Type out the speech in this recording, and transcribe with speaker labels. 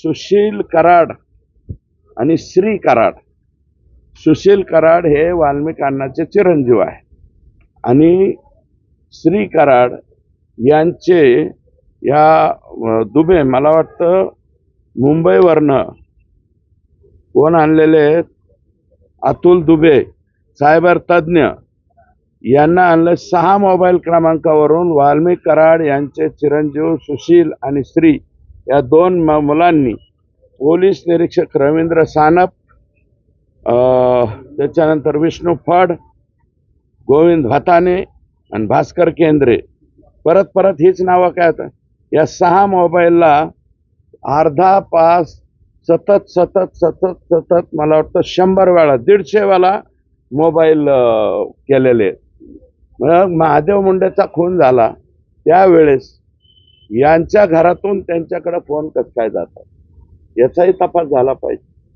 Speaker 1: सुशील कराड आणि श्री कराड. सुशील कराड हे वाल्मिक अण्णांचे चिरंजीव आहे आणि श्री कराड यांचे या दुबे मला वाटतं मुंबईवरनं कोण आणलेले अतुल दुबे सायबर तज्ञ यांना आणलं 6 मोबाईल क्रमांकावरून वाल्मिक कराड यांचे चिरंजीव सुशील आणि श्री या 2 मुलांनी पोलीस निरीक्षक रवींद्र सानप त्याच्यानंतर विष्णू फड, गोविंद भाताने आणि भास्कर केंद्रे परत हीच नावं काय आता या 6 मोबाईलला अर्धा पास सतत मला वाटतं 100 वेळा 150 वेळा मोबाईल केलेले. मग महादेव मुंडेचा खून झाला त्यावेळेस यांच्या घरातून त्यांच्याकडे फोन कसं काय जातात याचाही तपास झाला पाहिजे.